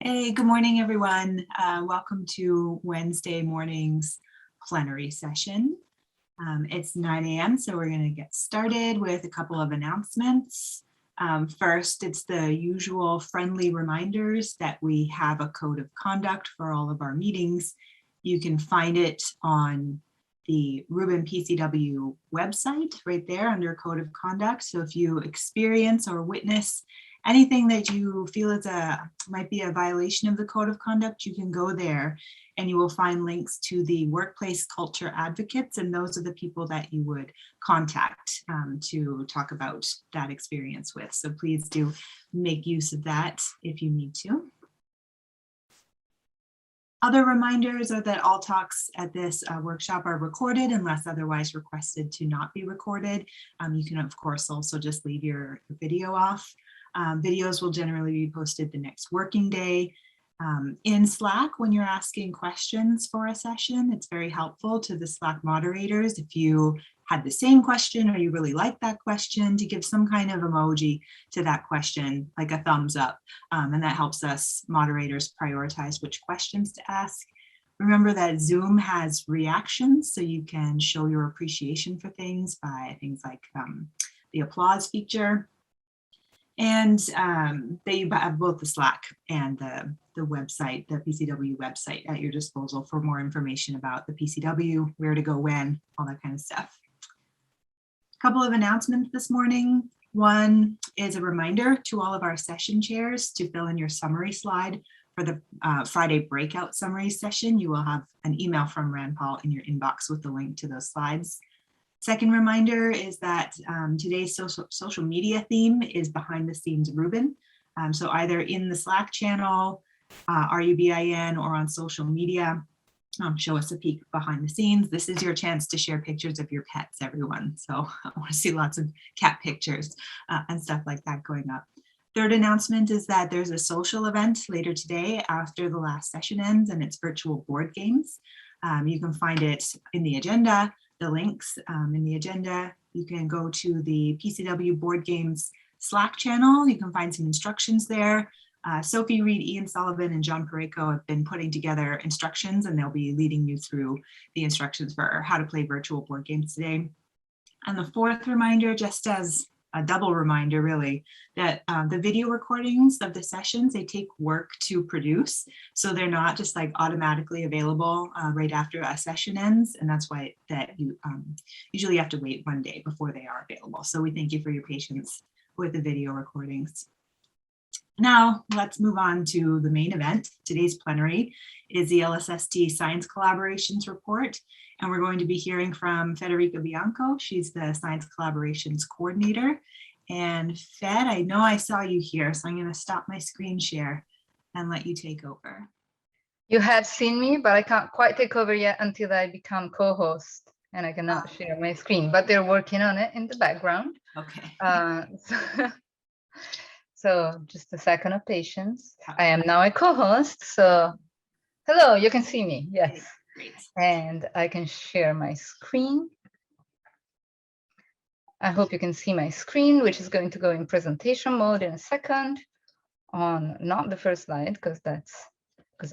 Hey, good morning, everyone. Welcome to Wednesday morning's plenary session. It's 9 a.m., so we're going to get started with a couple of announcements. First, it's the usual friendly reminders that we have a code of conduct for all of our meetings. You can find it on the Rubin PCW website right there under Code of Conduct. So if you experience or witness anything that you feel might be a violation of the Code of Conduct, you can go there and you will find links to the workplace culture advocates, and those are the people that you would contact to talk about that experience with. So please do make use of that if you need to. Other reminders are that all talks at this workshop are recorded unless otherwise requested to not be recorded. You can, of course, also just leave your video off. Videos will generally be posted the next working day. In Slack, when you're asking questions for a session, it's very helpful to the Slack moderators if you had the same question or you really like that question, to give some kind of emoji to that question, like a thumbs up. And that helps us moderators prioritize which questions to ask. Remember that Zoom has reactions, so you can show your appreciation for things by things like the applause feature. And they have both the Slack and the website, the PCW website at your disposal for more information about the PCW, where to go when, all that kind of stuff. A couple of announcements this morning. One is a reminder to all of our session chairs to fill in your summary slide for the Friday breakout summary session. You will have an email from Rand Paul in your inbox with the link to those slides. Second reminder is that today's social media theme is behind the scenes Rubin. So either in the Slack channel, RUBIN, or on social media, show us a peek behind the scenes. This is your chance to share pictures of your pets, everyone. So I want to see lots of cat pictures and stuff like that going up. Third announcement is that there's a social event later today after the last session ends, and it's virtual board games. You can find it in the agenda. The links in the agenda. You can go to the PCW Board Games Slack channel. You can find some instructions there. Sophie Reed, Ian Sullivan, and John Pareko have been putting together instructions, and they'll be leading you through the instructions for how to play virtual board games today. And the fourth reminder, just as a double reminder really, that the video recordings of the sessions, they take work to produce. So they're not just like automatically available right after a session ends. And that's why that you usually have to wait one day before they are available. So we thank you for your patience with the video recordings. Now let's move on to the main event. Today's plenary is the LSST Science Collaborations report. And we're going to be hearing from Federica Bianco. She's the Science Collaborations Coordinator. And Fed, I know I saw you here, so I'm going to stop my screen share and let you take over. You have seen me, but I can't quite take over yet until I become co-host, and I cannot share my screen, but they're working on it in the background. Okay. So just a second of patience. I am now a co-host, so hello, you can see me, yes. Great. And I can share my screen. I hope you can see my screen, which is going to go in presentation mode in a second on not the first slide, because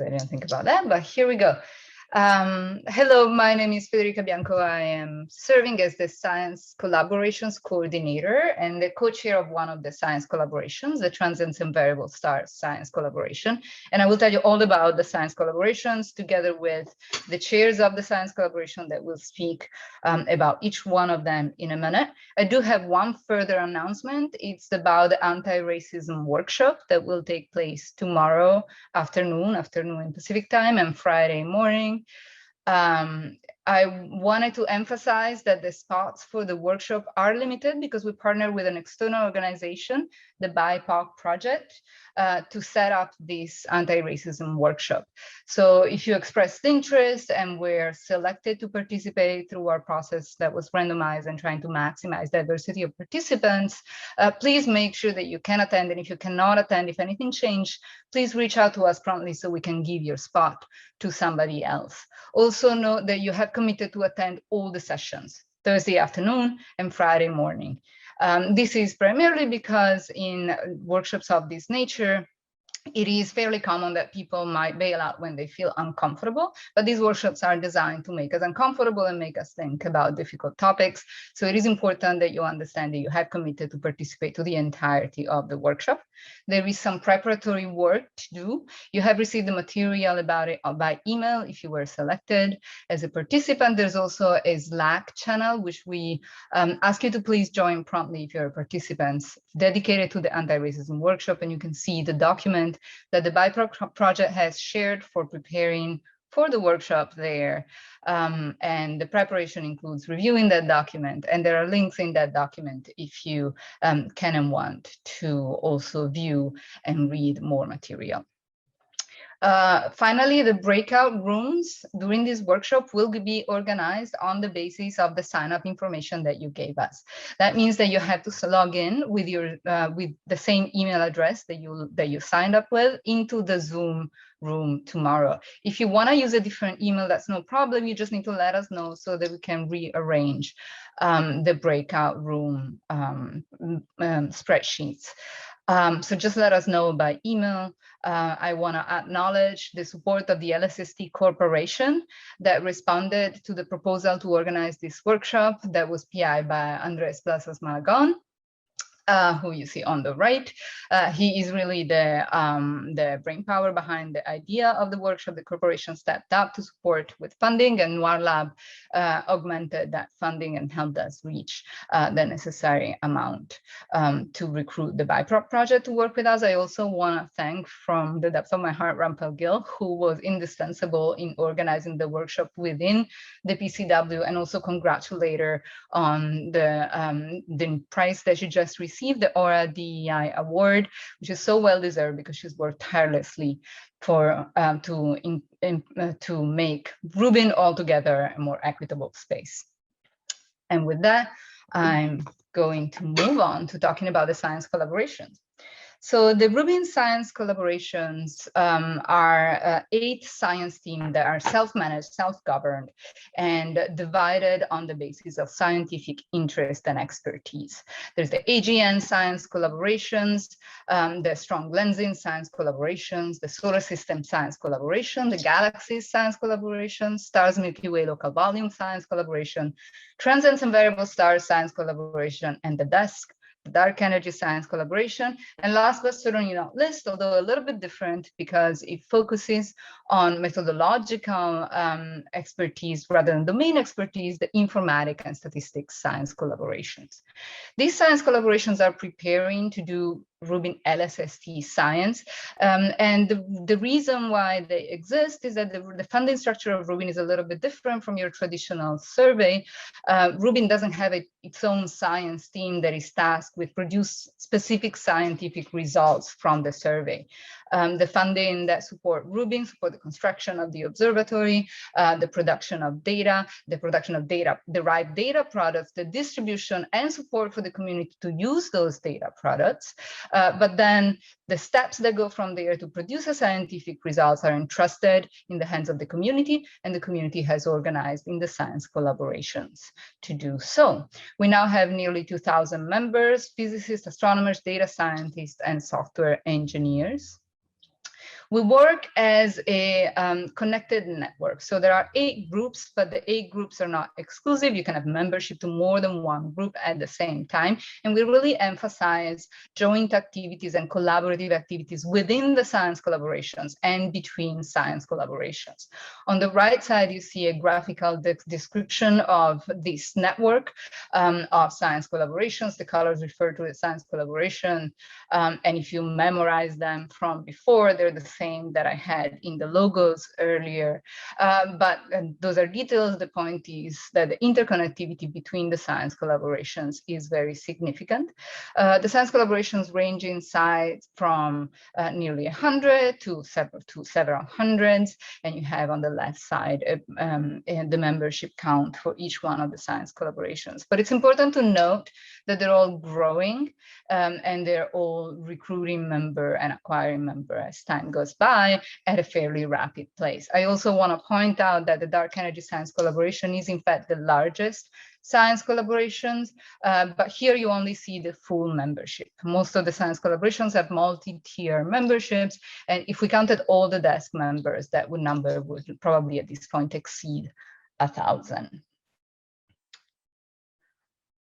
I didn't think about that, but here we go. Hello, my name is Federica Bianco. I am serving as the Science Collaborations Coordinator and the co-chair of one of the science collaborations, the Transients and Variable Stars Science Collaboration. And I will tell you all about the science collaborations together with the chairs of the science collaboration that will speak about each one of them in a minute. I do have one further announcement. It's about the anti-racism workshop that will take place tomorrow afternoon in Pacific time, and Friday morning. I wanted to emphasize that the spots for the workshop are limited because we partner with an external organization, the BIPOC Project, to set up this anti-racism workshop. So if you expressed interest and were selected to participate through our process that was randomized and trying to maximize diversity of participants, please make sure that you can attend. And if you cannot attend, if anything changed, please reach out to us promptly so we can give your spot to somebody else. Also note that you have committed to attend all the sessions, Thursday afternoon and Friday morning. This is primarily because in workshops of this nature, it is fairly common that people might bail out when they feel uncomfortable, but these workshops are designed to make us uncomfortable and make us think about difficult topics. So it is important that you understand that you have committed to participate to the entirety of the workshop. There is some preparatory work to do. You have received the material about it by email if you were selected as a participant. There's also a Slack channel, which we ask you to please join promptly if you're participants, dedicated to the anti-racism workshop, and you can see the document that the BIPROC project has shared for preparing for the workshop there. And the preparation includes reviewing that document, and there are links in that document if you can and want to also view and read more material. Finally, the breakout rooms during this workshop will be organized on the basis of the sign-up information that you gave us. That means that you have to log in with your with the same email address that you signed up with into the Zoom room tomorrow. If you want to use a different email, that's no problem. You just need to let us know so that we can rearrange the breakout room spreadsheets. So just let us know by email. I want to acknowledge the support of the LSST Corporation that responded to the proposal to organize this workshop that was PI'd by Andres Plazas Malagon, who you see on the right. He is really the brainpower behind the idea of the workshop. The corporation stepped up to support with funding, and Noir Lab augmented that funding and helped us reach the necessary amount to recruit the BIPROC project to work with us. I also want to thank from the depths of my heart Rampel Gill, who was indispensable in organizing the workshop within the PCW, and also congratulate her on the prize that she just received, the Aura DEI Award, which is so well deserved because she's worked tirelessly for to make Rubin altogether a more equitable space. And with that, I'm going to move on to talking about the science collaborations. So the Rubin Science Collaborations are 8 science teams that are self-managed, self-governed, and divided on the basis of scientific interest and expertise. There's the AGN Science Collaborations, the Strong Lensing Science Collaborations, the Solar System Science Collaboration, the Galaxies Science Collaboration, Stars Milky Way Local Volume Science Collaboration, Transients and Variable Stars Science Collaboration, and the DESC, the Dark Energy Science Collaboration. And last but certainly not least, although a little bit different because it focuses on methodological expertise rather than domain expertise, the Informatic and Statistics Science Collaborations. These science collaborations are preparing to do Rubin LSST science. And the reason why they exist is that the funding structure of Rubin is a little bit different from your traditional survey. Rubin doesn't have its own science team that is tasked with produce specific scientific results from the survey. The funding that support Rubin support the construction of the observatory, the production of data, the production of derived data products, the distribution and support for the community to use those data products. But then the steps that go from there to produce a scientific results are entrusted in the hands of the community, and the community has organized in the science collaborations to do so. We now have nearly 2,000 members, physicists, astronomers, data scientists, and software engineers. We work as a connected network. So there are 8 groups, but the 8 groups are not exclusive. You can have membership to more than one group at the same time. And we really emphasize joint activities and collaborative activities within the science collaborations and between science collaborations. On the right side, you see a graphical description of this network of science collaborations. The colors refer to the science collaboration. And if you memorize them from before, they're the same that I had in the logos earlier, but those are details. The point is that the interconnectivity between the science collaborations is very significant. The science collaborations range in size from nearly 100 to several hundreds, and you have on the left side the membership count for each one of the science collaborations. But it's important to note that they're all growing and they're all recruiting member and acquiring member as time goes by at a fairly rapid pace. I also want to point out that the Dark Energy Science Collaboration is in fact the largest science collaborations, but here you only see the full membership. Most of the science collaborations have multi-tier memberships, and if we counted all the desk members, that number would probably at this point exceed 1,000.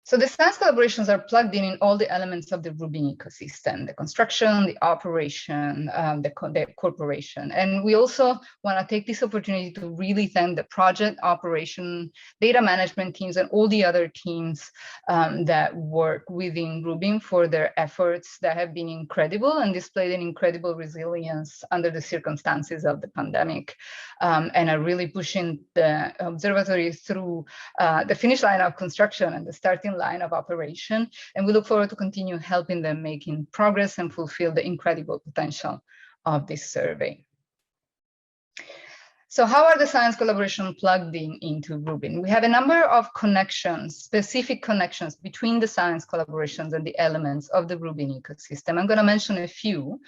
So the science collaborations are plugged in all the elements of the Rubin ecosystem, the construction, the operation, the corporation. And we also want to take this opportunity to really thank the project, operation, data management teams, and all the other teams that work within Rubin for their efforts that have been incredible and displayed an incredible resilience under the circumstances of the pandemic, and are really pushing the observatory through the finish line of construction and the starting line of operation, and we look forward to continue helping them making progress and fulfill the incredible potential of this survey. So how are the science collaboration plugged into Rubin? We have a number of connections, specific connections between the science collaborations and the elements of the Rubin ecosystem. I'm going to mention a few.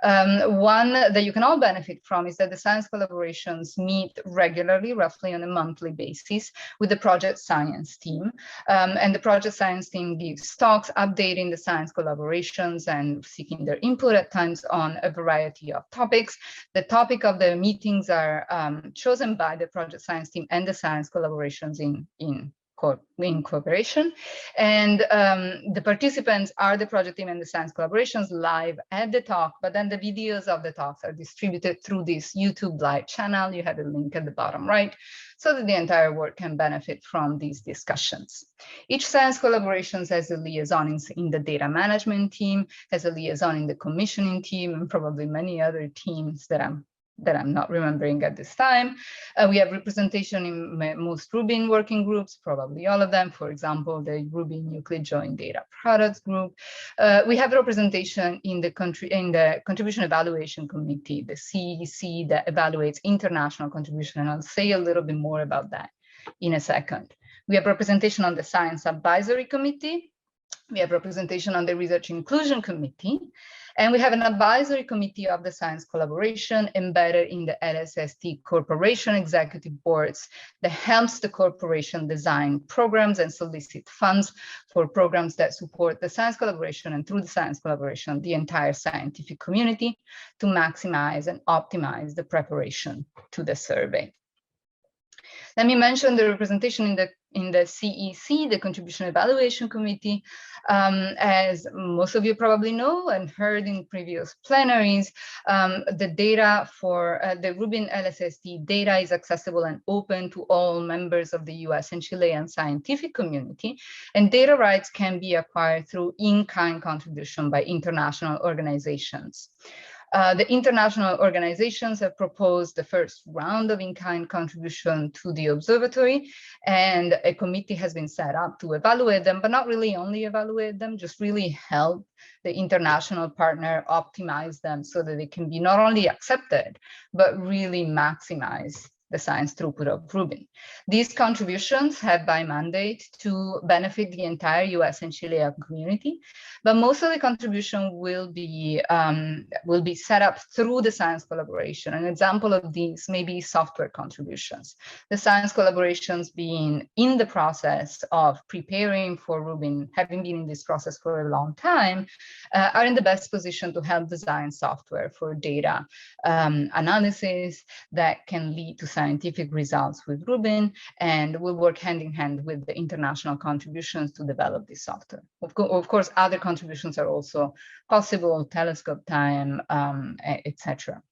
One that you can all benefit from is that the science collaborations meet regularly, roughly on a monthly basis, with the project science team. And the project science team gives talks updating the science collaborations and seeking their input at times on a variety of topics. The topic of the meetings are chosen by the project science team and the science collaborations in cooperation. And the participants are the project team and the science collaborations live at the talk, but then the videos of the talks are distributed through this YouTube live channel. You have a link at the bottom right, so that the entire world can benefit from these discussions. Each science collaboration has a liaison in the data management team, has a liaison in the commissioning team, and probably many other teams that I'm not remembering at this time. We have representation in most Rubin working groups, probably all of them. For example, the Rubin Euclid Joint Data Products Group. We have representation in the Contribution Evaluation Committee, the CEC that evaluates international contribution, and I'll say a little bit more about that in a second. We have representation on the Science Advisory Committee. We have representation on the Research Inclusion Committee, and we have an advisory committee of the science collaboration embedded in the LSST corporation executive boards that helps the corporation design programs and solicit funds for programs that support the science collaboration, and through the science collaboration, the entire scientific community, to maximize and optimize the preparation to the survey. Let me mention the representation in the CEC, the Contribution Evaluation Committee. As most of you probably know and heard in previous plenaries, the data for the Rubin LSST data is accessible and open to all members of the US and Chilean scientific community, and data rights can be acquired through in-kind contribution by international organizations. The international organizations have proposed the first round of in-kind contribution to the observatory, and a committee has been set up to evaluate them, but not really only evaluate them, just really help the international partner optimize them so that they can be not only accepted, but really maximize the science throughput of Rubin. These contributions have by mandate to benefit the entire US and Chilean community, but most of the contribution will be set up through the science collaboration. An example of these may be software contributions. The science collaborations being in the process of preparing for Rubin, having been in this process for a long time, are in the best position to help design software for data analysis that can lead to scientific results with Rubin, and will work hand in hand with the international contributions to develop this software. Of course, other contributions are also possible, telescope time, etc.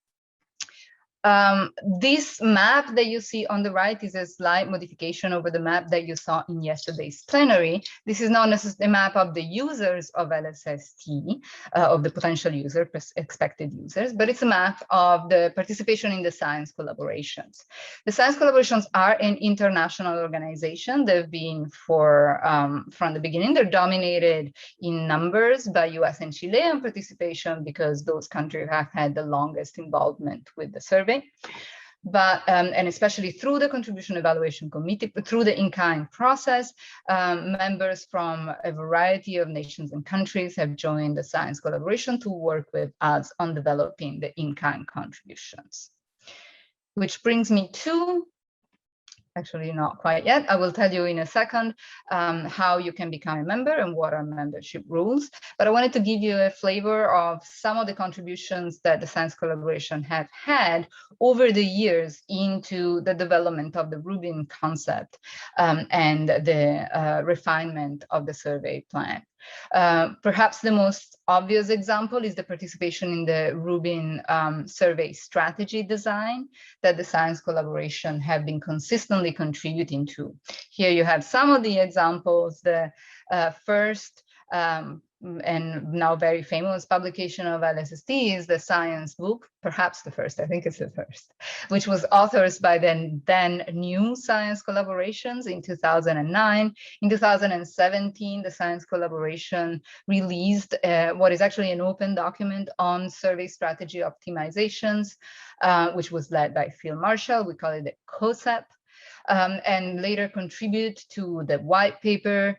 This map that you see on the right is a slight modification over the map that you saw in yesterday's plenary. This is not necessarily a map of the users of LSST, of the potential user, expected users, but it's a map of the participation in the science collaborations. The science collaborations are an international organization. They've been from the beginning. They're dominated in numbers by US and Chilean participation because those countries have had the longest involvement with the survey. But and especially through the Contribution Evaluation Committee, through the in-kind process, members from a variety of nations and countries have joined the science collaboration to work with us on developing the in-kind contributions. Which brings me to Actually, not quite yet. I will tell you in a second how you can become a member and what are membership rules. But I wanted to give you a flavor of some of the contributions that the Science Collaboration have had over the years into the development of the Rubin concept and the refinement of the survey plan. Perhaps the most obvious example is the participation in the Rubin survey strategy design that the Science Collaboration have been consistently contributing to. Here you have some of the examples. The first and now very famous publication of LSST is the science book, perhaps the first, I think it's the first, which was authored by the then new Science Collaborations in 2009. In 2017, the Science Collaboration released what is actually an open document on survey strategy optimizations, which was led by Phil Marshall. We call it the COSEP. And later contribute to the white paper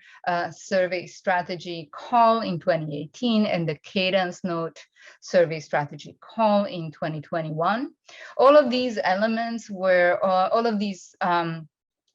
survey strategy call in 2018 and the cadence note survey strategy call in 2021. All of these elements were,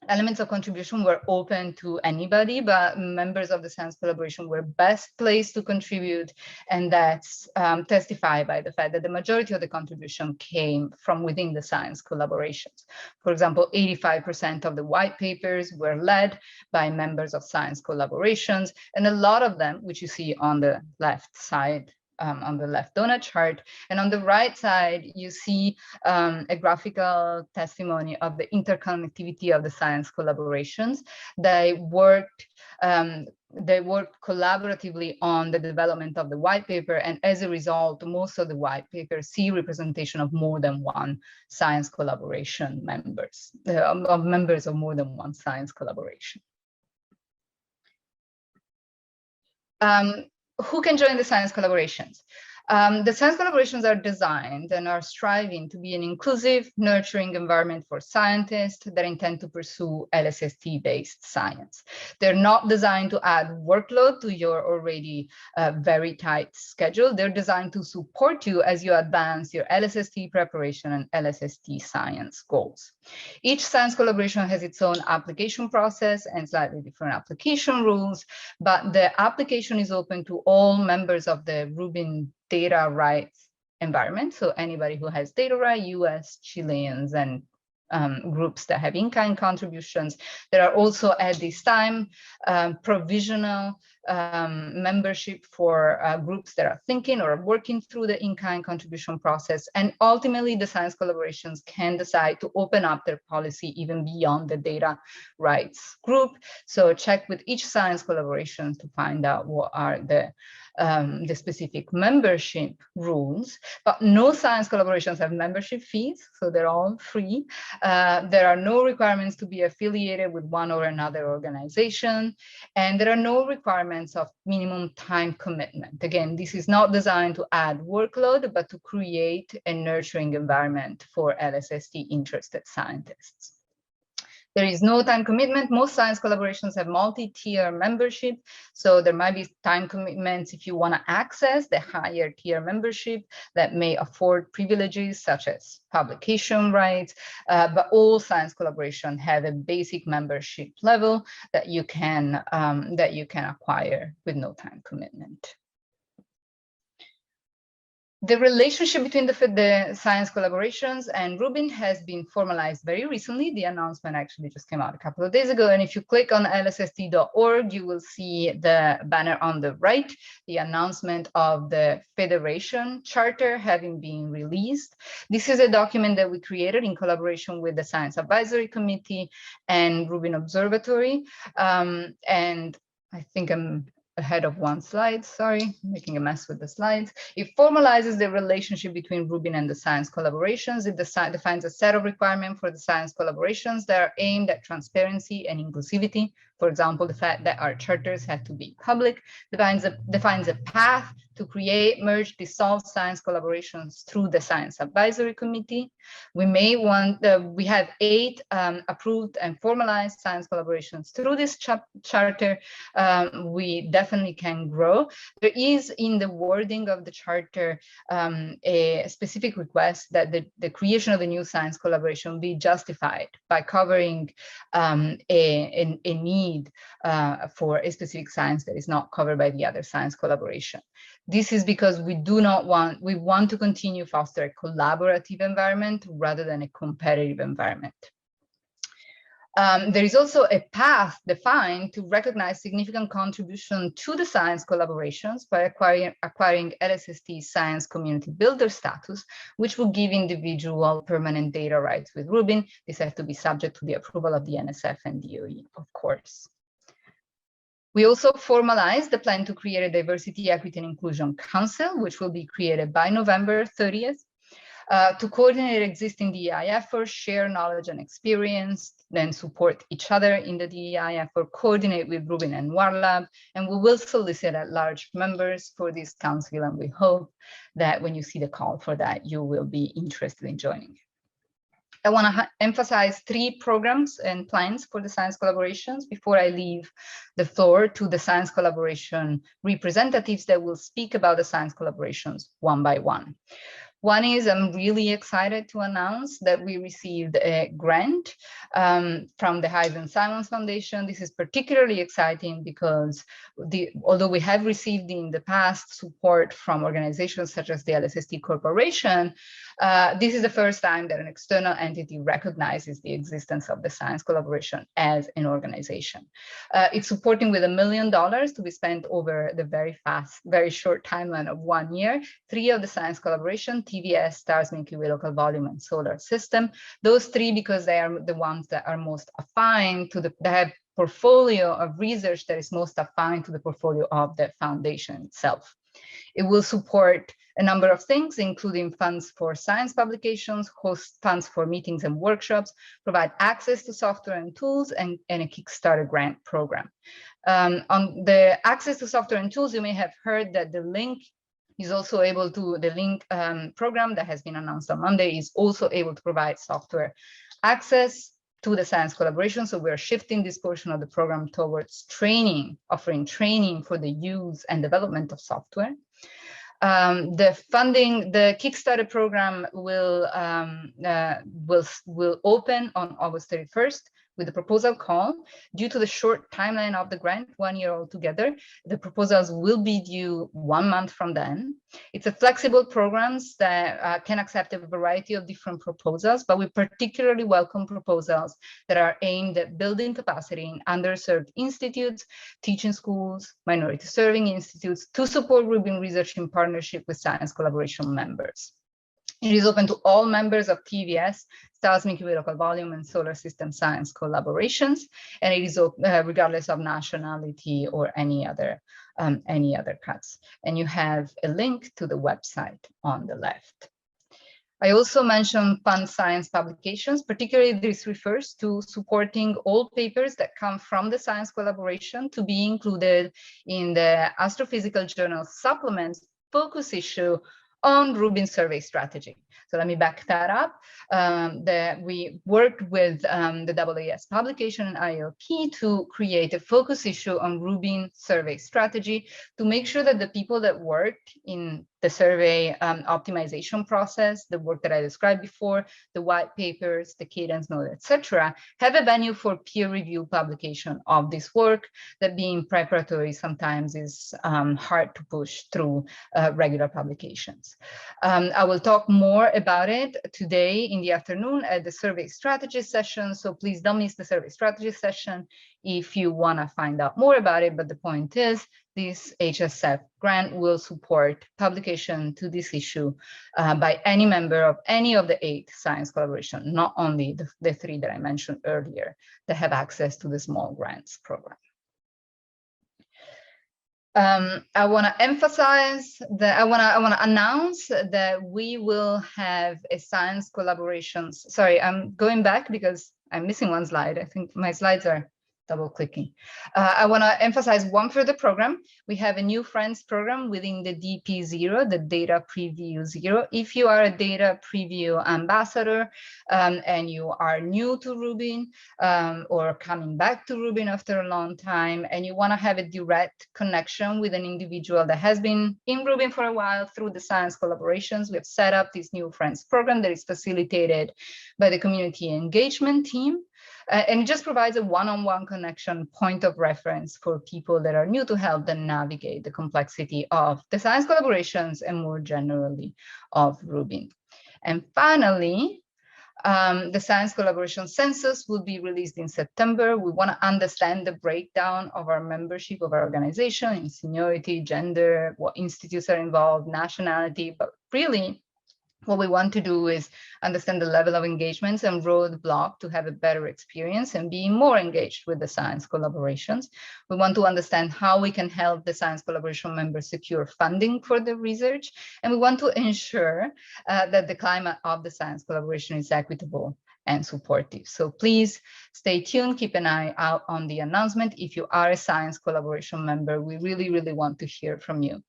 elements of contribution were open to anybody, but members of the Science Collaboration were best placed to contribute, and that's testified by the fact that the majority of the contribution came from within the Science Collaborations. For example, 85% of the white papers were led by members of Science Collaborations, and a lot of them, which you see on the left side, on the left donut chart. And on the right side, you see a graphical testimony of the interconnectivity of the Science Collaborations. They worked collaboratively on the development of the white paper, and as a result, most of the white papers see representation of more than one Science Collaboration members, of members of more than one Science Collaboration. Who can join the Science Collaborations? The Science Collaborations are designed and are striving to be an inclusive, nurturing environment for scientists that intend to pursue LSST-based science. They're not designed to add workload to your already very tight schedule. They're designed to support you as you advance your LSST preparation and LSST science goals. Each Science Collaboration has its own application process and slightly different application rules, but the application is open to all members of the Rubin data rights environment. So anybody who has data right, US, Chileans, and groups that have in-kind contributions. There are also at this time provisional membership for groups that are thinking or working through the in-kind contribution process. And ultimately, the Science Collaborations can decide to open up their policy even beyond the data rights group. So check with each Science Collaboration to find out what are the specific membership rules. But no Science Collaborations have membership fees, so they're all free. There are no requirements to be affiliated with one or another organization, and there are no requirements of minimum time commitment. Again, this is not designed to add workload, but to create a nurturing environment for LSST interested scientists. There is no time commitment. Most Science Collaborations have multi-tier membership. So there might be time commitments if you want to access the higher tier membership that may afford privileges such as publication rights. But all Science Collaboration have a basic membership level that you can acquire with no time commitment. The relationship between the Science Collaborations and Rubin has been formalized very recently. The announcement actually just came out a couple of days ago. And if you click on lsst.org, you will see the banner on the right, the announcement of the Federation Charter having been released. This is a document that we created in collaboration with the Science Advisory Committee and Rubin Observatory. And I think I'm ahead of one slide, sorry, making a mess with the slides. It formalizes the relationship between Rubin and the Science Collaborations. It defines a set of requirements for the Science Collaborations that are aimed at transparency and inclusivity For example, the fact that our charters have to be public defines a path to create, merge, dissolve science collaborations through the Science Advisory Committee. We have 8 approved and formalized science collaborations through this charter. We definitely can grow. There is in the wording of the charter a specific request that the creation of a new science collaboration be justified by covering a need for a specific science that is not covered by the other science collaboration. This is because we want to continue foster a collaborative environment rather than a competitive environment. There is also a path defined to recognize significant contribution to the science collaborations by acquiring LSST Science Community Builder status, which will give individual permanent data rights with Rubin. This has to be subject to the approval of the NSF and DOE, of course. We also formalized the plan to create a Diversity, Equity, and Inclusion Council, which will be created by November 30th. To coordinate existing DEI efforts, share knowledge and experience, then support each other in the DEI effort, coordinate with Rubin and WARLab, and we will solicit at-large members for this council, and we hope that when you see the call for that, you will be interested in joining. I want to emphasize 3 programs and plans for the science collaborations before I leave the floor to the science collaboration representatives that will speak about the science collaborations one by one. One is, I'm really excited to announce that we received a grant from the AGN Science Foundation. This is particularly exciting because although we have received in the past support from organizations such as the LSST Corporation, this is the first time that an external entity recognizes the existence of the science collaboration as an organization. It's supporting with $1 million to be spent over the very short timeline of 1 year. 3 of the science collaboration, TVS, STARS, Milky Way, Local Volume, and Solar System. Those 3 because they are the ones that are most affine to that have portfolio of research that is most affine to the portfolio of the foundation itself. It will support a number of things, including funds for science publications, host funds for meetings and workshops, provide access to software and tools, and a Kickstarter grant program. On the access to software and tools, you may have heard that the link is also able to, the link program that has been announced on Monday is also able to provide software access to the science collaboration. So we're shifting this portion of the program towards training, offering training for the use and development of software. The funding, the Kickstarter program will open on August 31st with the proposal call. Due to the short timeline of the grant, 1 year altogether, the proposals will be due 1 month from then. It's a flexible program that can accept a variety of different proposals, but we particularly welcome proposals that are aimed at building capacity in underserved institutes, teaching schools, minority serving institutes to support Rubin research in partnership with science collaboration members. It is open to all members of TVS, STARS, Milky Way, Local Volume, and Solar System Science collaborations, and it is open, regardless of nationality or any other cuts. And you have a link to the website on the left. I also mentioned fund science publications. Particularly, this refers to supporting all papers that come from the science collaboration to be included in the Astrophysical Journal supplements focus issue on Rubin survey strategy. So let me back that up. We worked with the AAS publication and ILP to create a focus issue on Rubin survey strategy to make sure that the people that worked in the survey optimization process, the work that I described before, the white papers, the cadence note, etc., have a venue for peer review publication of this work. That being preparatory sometimes is hard to push through regular publications. I will talk more about it today in the afternoon at the survey strategy session, so please don't miss the survey strategy session if you want to find out more about it. But the point is, this HSF grant will support publication to this issue by any member of any of the 8 science collaboration, not only the 3 that I mentioned earlier that have access to the small grants program. I want to emphasize that I want to announce that we will have a science collaborations. Sorry, I'm going back because I'm missing one slide. I think my slides are double clicking. I want to emphasize one further program. We have a new Friends program within the DP0, the Data Preview 0. If you are a Data Preview ambassador and you are new to Rubin or coming back to Rubin after a long time, and you want to have a direct connection with an individual that has been in Rubin for a while through the Science Collaborations, we have set up this new Friends program that is facilitated by the community engagement team. And it just provides a one-on-one connection point of reference for people that are new to help them navigate the complexity of the science collaborations and more generally of Rubin. And finally, the science collaboration census will be released in September. We want to understand the breakdown of our membership of our organization in seniority, gender, what institutes are involved, nationality, but really what we want to do is understand the level of engagements and roadblock to have a better experience and be more engaged with the science collaborations. We want to understand how we can help the science collaboration members secure funding for the research. And we want to ensure that the climate of the science collaboration is equitable and supportive. So please stay tuned, keep an eye out on the announcement. If you are a science collaboration member, we really, really want to hear from you.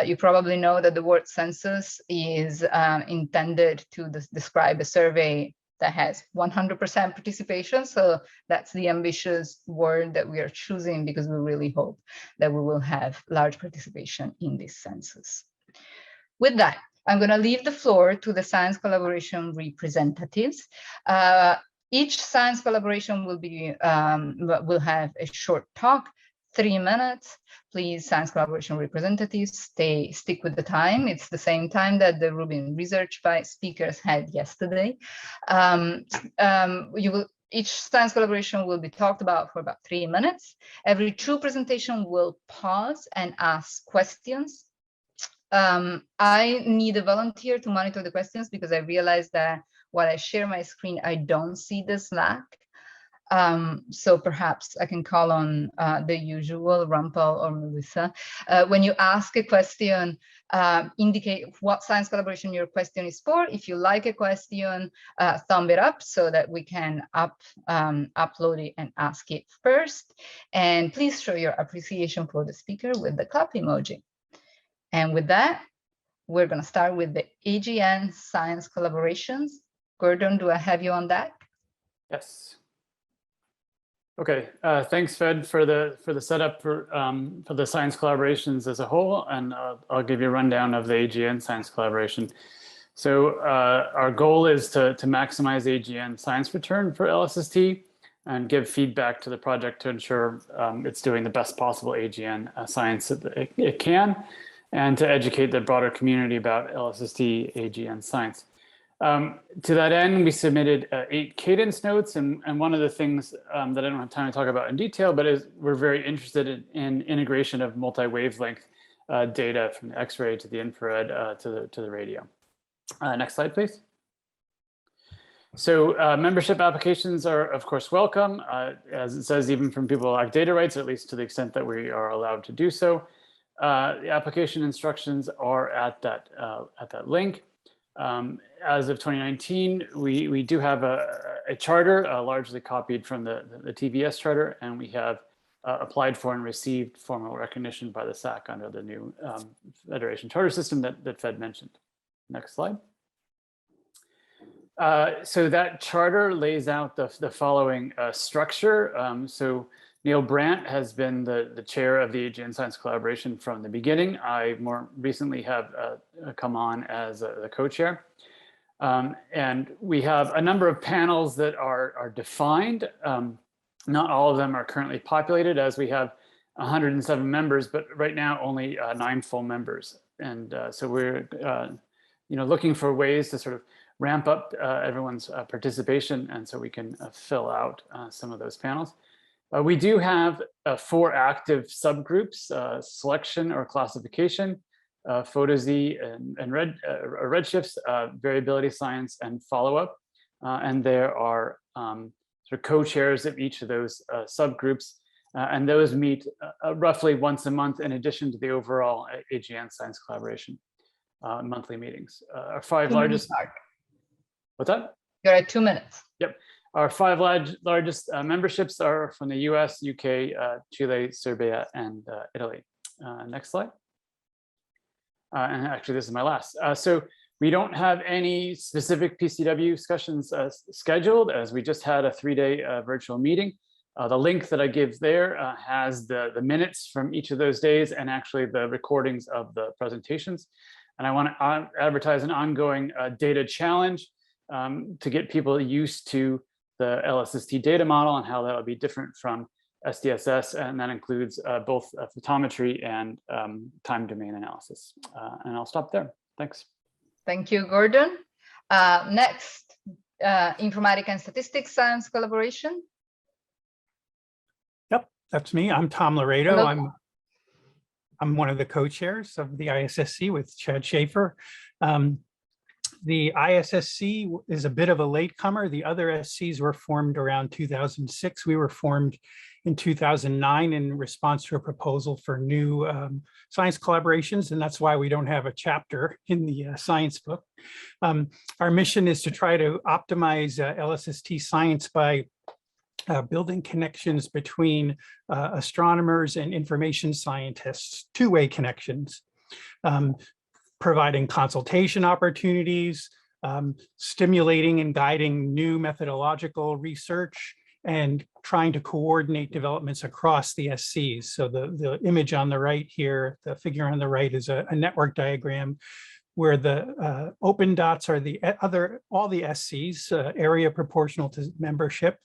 You probably know that the word census is intended to describe a survey that has 100% participation. So that's the ambitious word that we are choosing because we really hope that we will have large participation in this census. With that, I'm going to leave the floor to the science collaboration representatives. Each science collaboration will have a short talk, 3 minutes. Please, science collaboration representatives, stick with the time. It's the same time that the Rubin research by speakers had yesterday. Each science collaboration will be talked about for about 3 minutes. Every 2 presentations will pause and ask questions. I need a volunteer to monitor the questions because I realized that while I share my screen, I don't see the Slack. So perhaps I can call on the usual Rampal or Melissa. When you ask a question, indicate what science collaboration your question is for. If you like a question, thumb it up so that we can upload it and ask it first. And please show your appreciation for the speaker with the clap emoji. And with that, we're going to start with the AGN Science Collaborations. Gordon, do I have you on that? Yes. Okay. Thanks, Fed, for the setup for the science collaborations as a whole, and I'll give you a rundown of the AGN Science Collaboration. So our goal is to maximize AGN science return for LSST and give feedback to the project to ensure it's doing the best possible AGN science that it can, and to educate the broader community about LSST AGN science. To that end, we submitted 8 cadence notes, and one of the things that I don't have time to talk about in detail, but is we're very interested in integration of multi-wavelength data from the X-ray to the infrared to the radio. Next slide, please. So membership applications are, of course, welcome, as it says, even from people who lack data rights, or at least to the extent that we are allowed to do so. The application instructions are at that link. As of 2019, we do have a charter, largely copied from the TVS charter, and we have applied for and received formal recognition by the ISAC under the new Federation charter system that Fed mentioned. Next slide. So that charter lays out the following structure. So Neil Brandt has been the chair of the AGN Science Collaboration from the beginning. I more recently have come on as the co-chair. And we have a number of panels that are defined. Not all of them are currently populated, as we have 107 members, but right now only 9 full members. And so we're looking for ways to sort of ramp up everyone's participation, and so we can fill out some of those panels. We do have 4 active subgroups: selection or classification, photo-Z and redshifts, variability science, and follow-up. And there are sort of co-chairs of each of those subgroups, and those meet roughly once a month in addition to the overall AGN Science Collaboration monthly meetings. Our 5 largest. What's that? You're at 2 minutes. Yep. Our 5 largest memberships are from the US, UK, Chile, Serbia, and Italy. Next slide. And actually, this is my last. So we don't have any specific PCW discussions scheduled, as we just had a 3-day virtual meeting. The link that I give there has the minutes from each of those days and actually the recordings of the presentations. And I want to advertise an ongoing data challenge to get people used to the LSST data model and how that will be different from SDSS, and that includes both photometry and time domain analysis. And I'll stop there. Thanks. Thank you, Gordon. Next, Informatics and Statistics Science Collaboration. Yep, that's me. I'm Tom Laredo. Hello. I'm one of the co-chairs of the ISSC with Chad Schaefer. The ISSC is a bit of a latecomer. The other SCs were formed around 2006. We were formed in 2009 in response to a proposal for new science collaborations, and that's why we don't have a chapter in the science book. Our mission is to try to optimize LSST science by building connections between astronomers and information scientists, two-way connections. Providing consultation opportunities, stimulating and guiding new methodological research, and trying to coordinate developments across the SCs. So the image on the right here, the figure on the right, is a network diagram where the open dots are the all the SCs, area proportional to membership.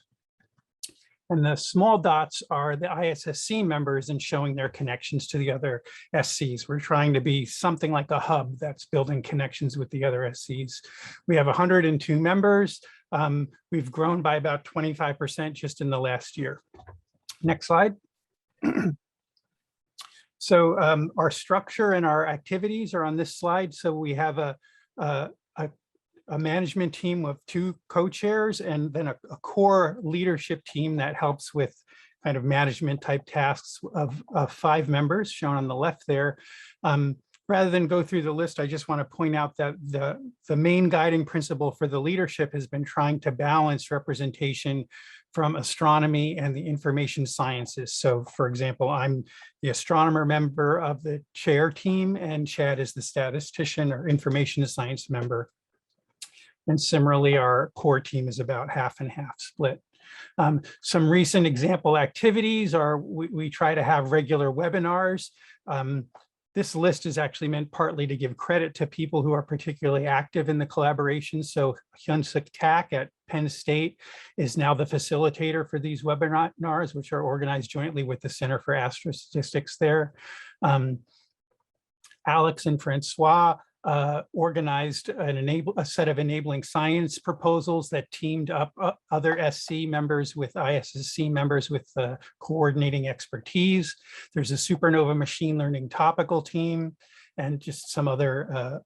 And the small dots are the ISSC members and showing their connections to the other SCs. We're trying to be something like a hub that's building connections with the other SCs. We have 102 members. We've grown by about 25% just in the last year. Next slide. So our structure and our activities are on this slide. So we have a management team of 2 co-chairs and then a core leadership team that helps with kind of management type tasks of 5 members shown on the left there. Rather than go through the list, I just want to point out that the main guiding principle for the leadership has been trying to balance representation from astronomy and the information sciences. So for example, I'm the astronomer member of the chair team and Chad is the statistician or information science member. And similarly, our core team is about half and half split. Some recent example activities are we try to have regular webinars. This list is actually meant partly to give credit to people who are particularly active in the collaboration. So Hyun-Suk Tak at Penn State is now the facilitator for these webinars, which are organized jointly with the Center for Astrostatistics there. Alex and Francois organized a set of enabling science proposals that teamed up other SC members with ISSC members with coordinating expertise. There's a supernova machine learning topical team and just some other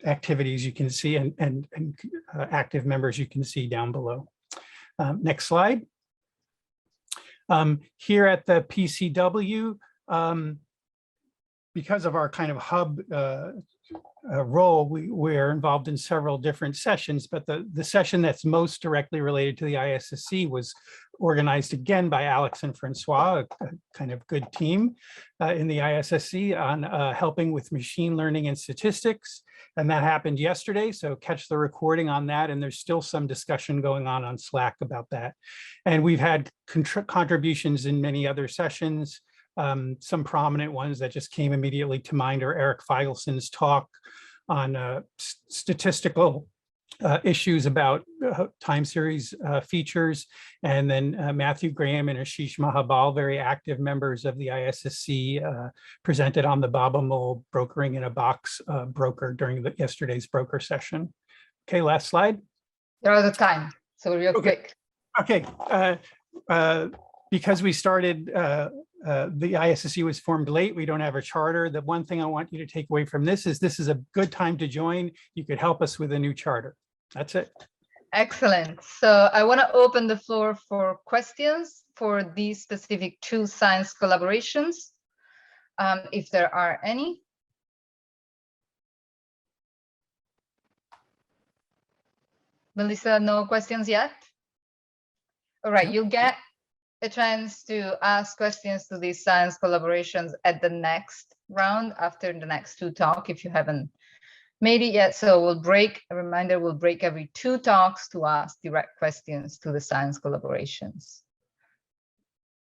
activities you can see and active members you can see down below. Next slide. Here at the PCW, because of our kind of hub role, we're involved in several different sessions, but the session that's most directly related to the ISSC was organized again by Alex and Francois, a kind of good team in the ISSC on helping with machine learning and statistics. And that happened yesterday, so catch the recording on that. And there's still some discussion going on Slack about that. And we've had contributions in many other sessions. Some prominent ones that just came immediately to mind are Eric Feigelson's talk on statistical issues about time series features, and then Matthew Graham and Ashish Mahabal, very active members of the ISSC, presented on the Babamol brokering in a box broker during yesterday's broker session. Okay, last slide. You're out of time, so real quick. Okay, because we started, the ISSC was formed late. We don't have a charter. The one thing I want you to take away from this is a good time to join. You could help us with a new charter. That's it. Excellent. So I want to open the floor for questions for these specific 2 science collaborations, if there are any. Melissa, no questions yet? All right, you'll get a chance to ask questions to these science collaborations at the next round after the next two talks if you haven't made it yet. So we'll break, a reminder, we'll break every 2 talks to ask direct questions to the science collaborations.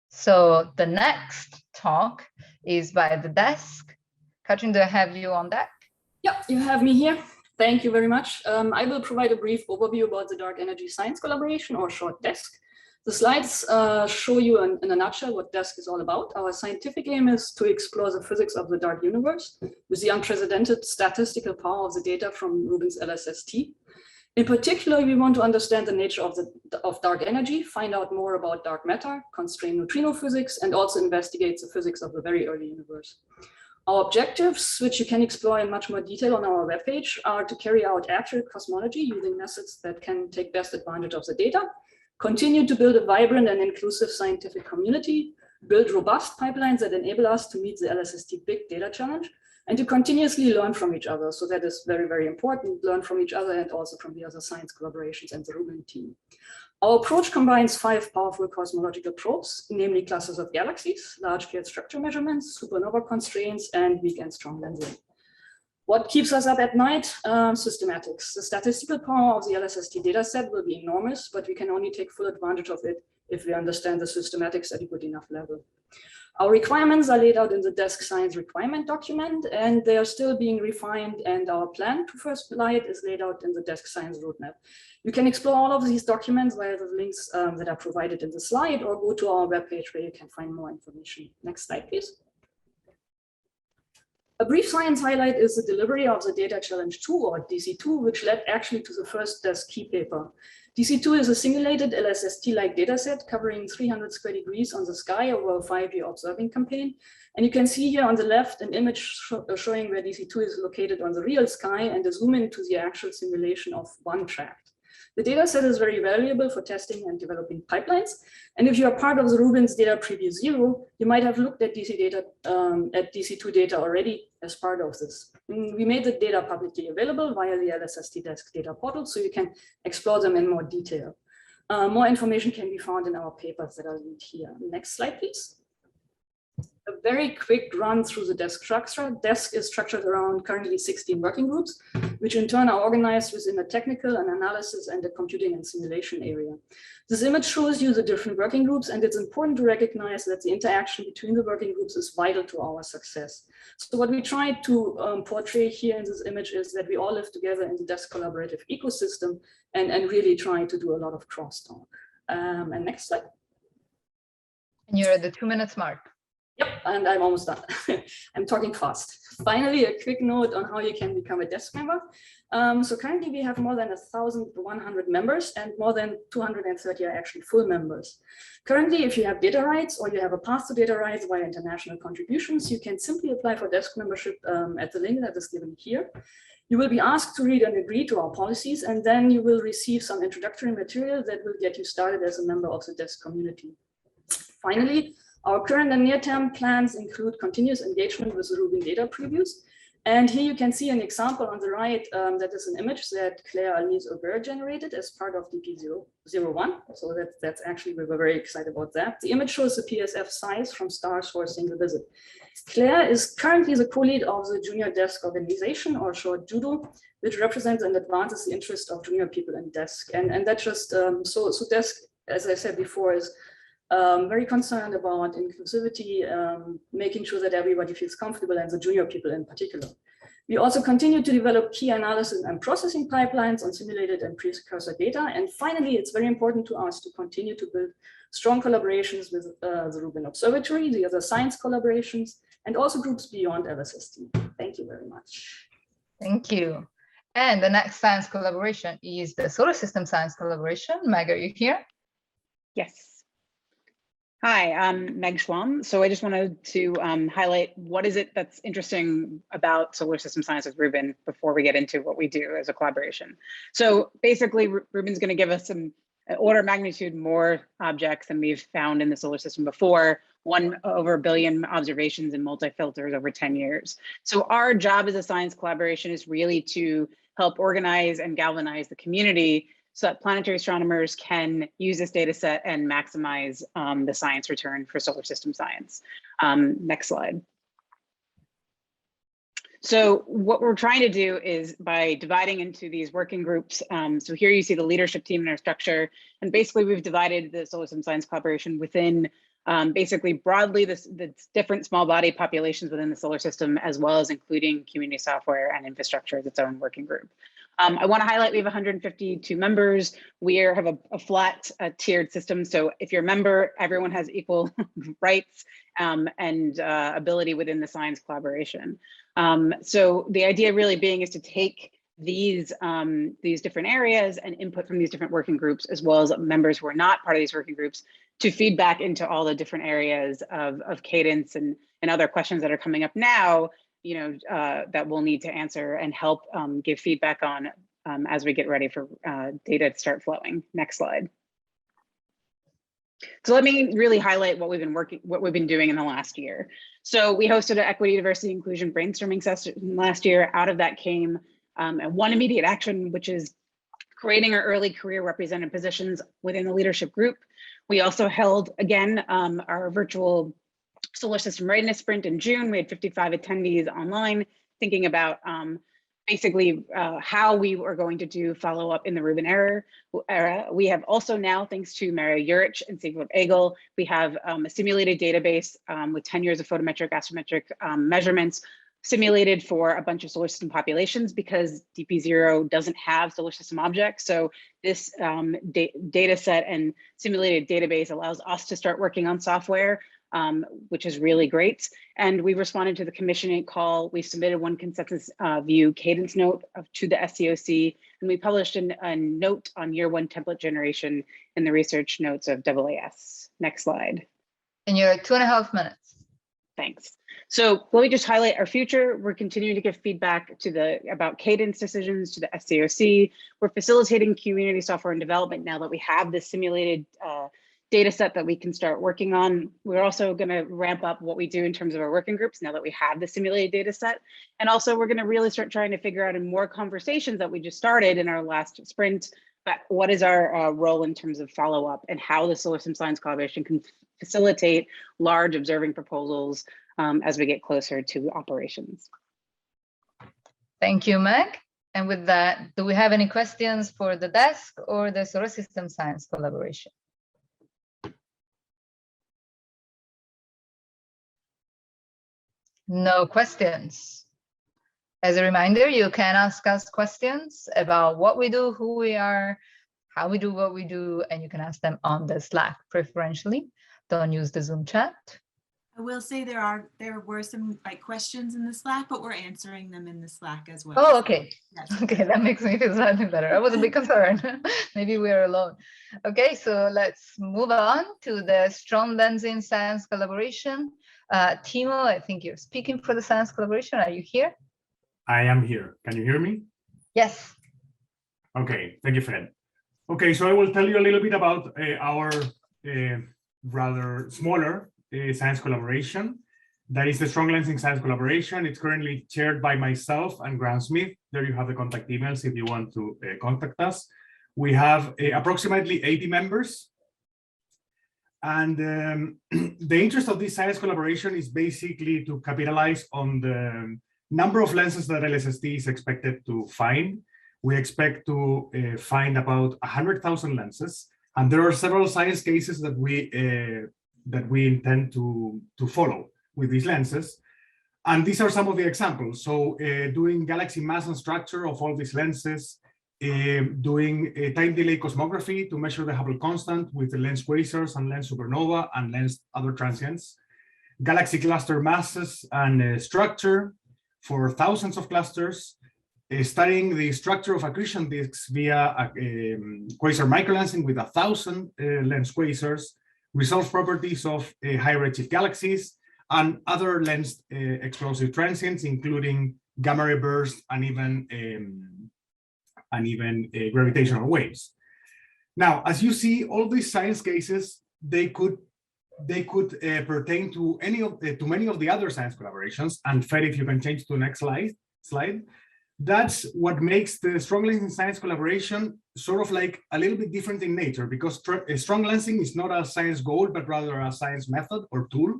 So the next talk is by the desk. Katrin, do I have you on deck? Yeah, you have me here. Thank you very much. I will provide a brief overview about the Dark Energy Science Collaboration, or short DESC. The slides show you in a nutshell what DESC is all about. Our scientific aim is to explore the physics of the dark universe with the unprecedented statistical power of the data from Rubin's LSST. In particular, we want to understand the nature of dark energy, find out more about dark matter, constrain neutrino physics, and also investigate the physics of the very early universe. Our objectives, which you can explore in much more detail on our webpage, are to carry out accurate cosmology using methods that can take best advantage of the data, continue to build a vibrant and inclusive scientific community, build robust pipelines that enable us to meet the LSST big data challenge, and to continuously learn from each other. So that is very, very important, learn from each other and also from the other science collaborations and the Rubin team. Our approach combines 5 powerful cosmological probes, namely clusters of galaxies, large-scale structure measurements, supernova constraints, and weak and strong lensing. What keeps us up at night? Systematics. The statistical power of the LSST dataset will be enormous, but we can only take full advantage of it if we understand the systematics at a good enough level. Our requirements are laid out in the DESC science requirement document, and they are still being refined, and our plan to first light is laid out in the DESC science roadmap. You can explore all of these documents via the links that are provided in the slide, or go to our webpage where you can find more information. Next slide, please. A brief science highlight is the delivery of the Data Challenge 2, or DC2, which led actually to the first DESC key paper. DC2 is a simulated LSST-like dataset covering 300 square degrees on the sky over a 5-year observing campaign. And you can see here on the left an image showing where DC2 is located on the real sky, and a zoom into the actual simulation of one tract. The dataset is very valuable for testing and developing pipelines. And if you are part of the Rubin's Data Preview 0, you might have looked at DC2 data already as part of this. We made the data publicly available via the LSST DESC data portal, so you can explore them in more detail. More information can be found in our papers that are linked here. Next slide, please. A very quick run through the DESC structure. DESC is structured around currently 16 working groups, which in turn are organized within a technical, an analysis, and a computing and simulation area. This image shows you the different working groups, and it's important to recognize that the interaction between the working groups is vital to our success. So what we try to portray here in this image is that we all live together in the DESC collaborative ecosystem and really try to do a lot of crosstalk. And next slide. And you're at the 2-minute mark. Yep, and I'm almost done. I'm talking fast. Finally, a quick note on how you can become a DESC member. So currently we have more than 1,100 members, and more than 230 are actually full members. Currently, if you have data rights or you have a path to data rights via international contributions, you can simply apply for DESC membership at the link that is given here. You will be asked to read and agree to our policies, and then you will receive some introductory material that will get you started as a member of the DESC community. Finally, our current and near-term plans include continuous engagement with the Rubin data previews. And here you can see an example on the right that is an image that Claire Alice Aubert generated as part of DP01. So that's actually, we were very excited about that. The image shows the PSF size from stars for a single visit. Claire is currently the co-lead of the Junior DESC organization, or short JUDO, which represents and advances the interest of junior people in DESC. And that just, so DESC, as I said before, is very concerned about inclusivity, making sure that everybody feels comfortable, and the junior people in particular. We also continue to develop key analysis and processing pipelines on simulated and precursor data. And finally, it's very important to us to continue to build strong collaborations with the Rubin Observatory, the other science collaborations, and also groups beyond LSST. Thank you very much. Thank you. And the next science collaboration is the Solar System Science Collaboration. Meg, are you here? Yes. Hi, I'm Meg Schwam. So I just wanted to highlight what is it that's interesting about Solar System Science with Rubin before we get into what we do as a collaboration. So basically, Rubin's going to give us some order of magnitude more objects than we've found in the solar system before, over 1 billion observations and multi-filters over 10 years. So our job as a science collaboration is really to help organize and galvanize the community so that planetary astronomers can use this data set and maximize the science return for solar system science. Next slide. So what we're trying to do is by dividing into these working groups. So here you see the leadership team and our structure. And basically we've divided the Solar System Science Collaboration within basically broadly the different small body populations within the solar system, as well as including community software and infrastructure as its own working group. I want to highlight we have 152 members. We have a flat tiered system. So if you're a member, everyone has equal rights and ability within the science collaboration. So the idea really being is to take these different areas and input from these different working groups, as well as members who are not part of these working groups, to feed back into all the different areas of cadence and other questions that are coming up now, that we'll need to answer and help give feedback on as we get ready for data to start flowing. Next slide. So let me really highlight what we've been doing in the last year. So we hosted an equity, diversity, inclusion brainstorming session last year. Out of that came one immediate action, which is creating our early career represented positions within the leadership group. We also held, again, our virtual solar system readiness sprint in June. We had 55 attendees online thinking about basically how we were going to do follow-up in the Rubin era. We have also now, thanks to Maria Juric and Sigvald Egel, we have a simulated database with 10 years of photometric, astrometric measurements simulated for a bunch of solar system populations, because DP0 doesn't have solar system objects. So this data set and simulated database allows us to start working on software, which is really great. And we responded to the commissioning call. We submitted one consensus view cadence note to the SCOC, and we published a note on year one template generation in the research notes of AAS. Next slide. And you're at 2.5 minutes. Thanks. So let me just highlight our future. We're continuing to give feedback about cadence decisions to the SCOC. We're facilitating community software and development now that we have this simulated data set that we can start working on. We're also going to ramp up what we do in terms of our working groups now that we have the simulated data set. And also we're going to really start trying to figure out in more conversations that we just started in our last sprint, but what is our role in terms of follow-up and how the Solar System Science Collaboration can facilitate large observing proposals as we get closer to operations. Thank you, Meg. And with that, do we have any questions for the desk or the Solar System Science Collaboration? No questions. As a reminder, you can ask us questions about what we do, who we are, how we do what we do, and you can ask them on the Slack preferentially. Don't use the Zoom chat. I will say there were some questions in the Slack, but we're answering them in the Slack as well. Oh, okay. Yes. Okay, that makes me feel slightly better. I was a bit concerned. Maybe we're alone. Okay, so let's move on to the Strong Lensing Science Collaboration. Timo, I think you're speaking for the Science Collaboration. Are you here? I am here. Can you hear me? Yes. Okay, thank you, Fred. Okay, so I will tell you a little bit about our rather smaller science collaboration. That is the Strong Lensing Science Collaboration. It's currently chaired by myself and Graham Smith. There you have the contact emails if you want to contact us. We have approximately 80 members. And the interest of this science collaboration is basically to capitalize on the number of lenses that LSST is expected to find. We expect to find about 100,000 lenses. And there are several science cases that we intend to follow with these lenses. And these are some of the examples. So doing galaxy mass and structure of all these lenses, doing time delay cosmography to measure the Hubble constant with the lens quasars and lens supernova and lens other transients, galaxy cluster masses and structure for thousands of clusters, studying the structure of accretion disks via quasar microlensing with 1,000 lens quasars, resolve properties of high redshift galaxies, and other lensed explosive transients, including gamma ray bursts and even gravitational waves. Now, as you see, all these science cases, they could pertain to many of the other science collaborations. And Fred, if you can change to the next slide, That's what makes the strong lensing science collaboration sort of like a little bit different in nature, because strong lensing is not a science goal, but rather a science method or tool.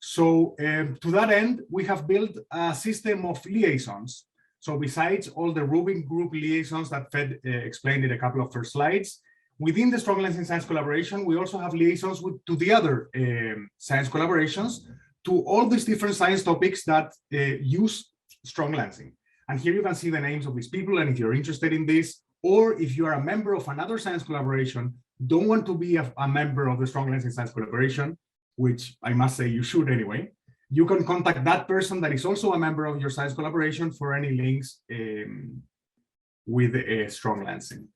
So to that end, we have built a system of liaisons. So besides all the Rubin group liaisons that Fed explained in a couple of first slides, within the strong lensing science collaboration, we also have liaisons to the other science collaborations, to all these different science topics that use strong lensing. And here you can see the names of these people. And if you're interested in this, or if you are a member of another science collaboration, don't want to be a member of the strong lensing science collaboration, which I must say you should anyway, you can contact that person that is also a member of your science collaboration for any links with strong lensing.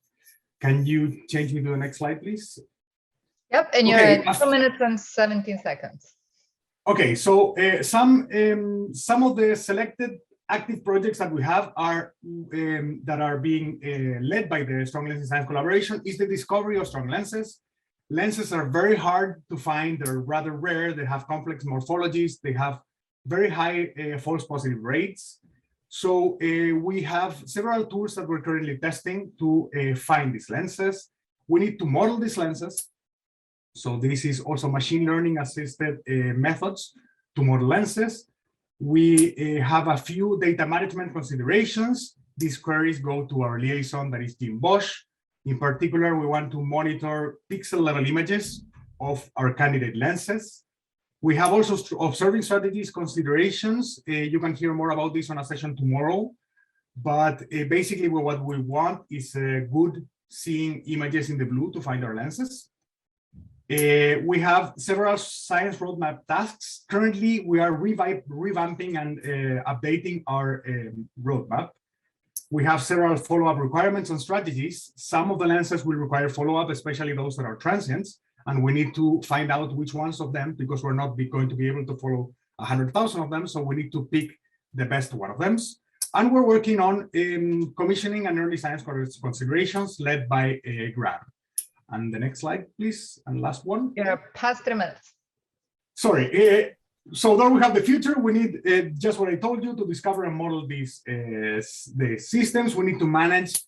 Can you change me to the next slide, please? Yep, and you're at 2 minutes and 17 seconds. Okay, so some of the selected active projects that we have are that are being led by the strong lensing science collaboration is the discovery of strong lenses. Lenses are very hard to find, they're rather rare, they have complex morphologies, they have very high false positive rates. So we have several tools that we're currently testing to find these lenses. We need to model these lenses. So this is also machine learning assisted methods to model lenses. We have a few data management considerations. These queries go to our liaison, that is Jim Bosch. In particular, we want to monitor pixel level images of our candidate lenses. We have also observing strategies considerations. You can hear more about this on a session tomorrow. But basically what we want is good seeing images in the blue to find our lenses. We have several science roadmap tasks. Currently, we are revamping and updating our roadmap. We have several follow-up requirements and strategies. Some of the lenses will require follow-up, especially those that are transients, and we need to find out which ones of them, because we're not going to be able to follow 100,000 of them, so we need to pick the best one of them. And we're working on commissioning and early science considerations led by Graham. And the next slide, please, and last one. You're past 3 minutes. Sorry. So there we have the future. We need just what I told you to discover and model these the systems. We need to manage